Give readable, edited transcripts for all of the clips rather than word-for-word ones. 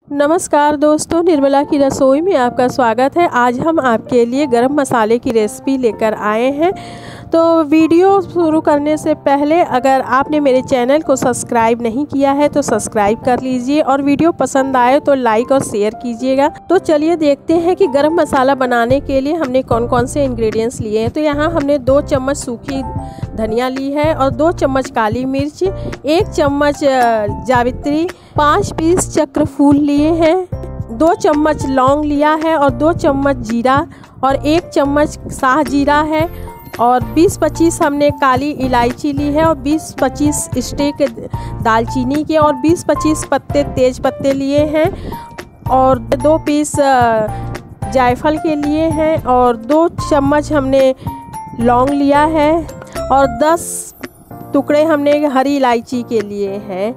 नमस्कार दोस्तों, निर्मला की रसोई में आपका स्वागत है। आज हम आपके लिए गरम मसाले की रेसिपी लेकर आए हैं। तो वीडियो शुरू करने से पहले अगर आपने मेरे चैनल को सब्सक्राइब नहीं किया है तो सब्सक्राइब कर लीजिए और वीडियो पसंद आए तो लाइक और शेयर कीजिएगा। तो चलिए देखते हैं कि गरम मसाला बनाने के लिए हमने कौन कौन से इंग्रेडिएंट्स लिए हैं। तो यहाँ हमने 2 चम्मच सूखी धनिया ली है और 2 चम्मच काली मिर्च, 1 चम्मच जावित्री, 5 पीस चक्र फूल लिए हैं, 2 चम्मच लौंग लिया है और 2 चम्मच जीरा और 1 चम्मच शाह जीरा है और 20-25 हमने काली इलायची ली है और 20-25 स्टिक दालचीनी के और 20-25 पत्ते तेज पत्ते लिए हैं और 2 पीस जायफल के लिए हैं और 2 चम्मच हमने लौंग लिया है और 10 टुकड़े हमने हरी इलायची के लिए हैं।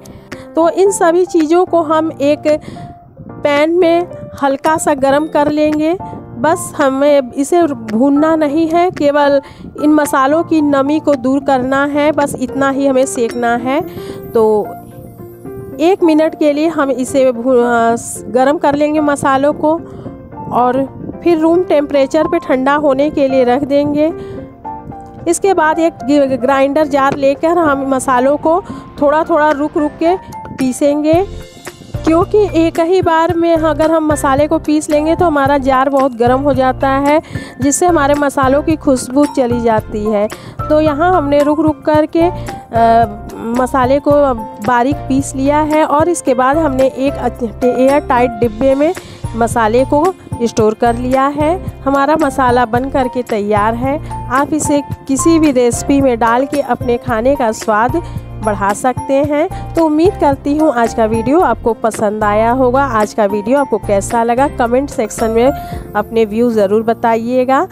तो इन सभी चीज़ों को हम एक पैन में हल्का सा गरम कर लेंगे। बस हमें इसे भूनना नहीं है, केवल इन मसालों की नमी को दूर करना है, बस इतना ही हमें सेकना है। तो 1 मिनट के लिए हम इसे गरम कर लेंगे मसालों को और फिर रूम टेम्परेचर पे ठंडा होने के लिए रख देंगे। इसके बाद एक ग्राइंडर जार लेकर हम मसालों को थोड़ा थोड़ा रुक के पीसेंगे, क्योंकि एक ही बार में अगर हम मसाले को पीस लेंगे तो हमारा जार बहुत गर्म हो जाता है, जिससे हमारे मसालों की खुशबू चली जाती है। तो यहाँ हमने रुक करके मसाले को बारीक पीस लिया है और इसके बाद हमने एक एयर टाइट डिब्बे में मसाले को स्टोर कर लिया है। हमारा मसाला बन करके तैयार है। आप इसे किसी भी रेसिपी में डाल के अपने खाने का स्वाद बढ़ा सकते हैं। तो उम्मीद करती हूँ आज का वीडियो आपको पसंद आया होगा। आज का वीडियो आपको कैसा लगा कमेंट सेक्शन में अपने व्यू ज़रूर बताइएगा।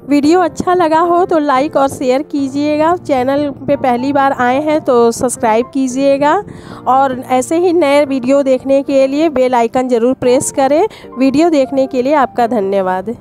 वीडियो अच्छा लगा हो तो लाइक और शेयर कीजिएगा। चैनल पे पहली बार आए हैं तो सब्सक्राइब कीजिएगा और ऐसे ही नए वीडियो देखने के लिए बेल आइकन ज़रूर प्रेस करें। वीडियो देखने के लिए आपका धन्यवाद।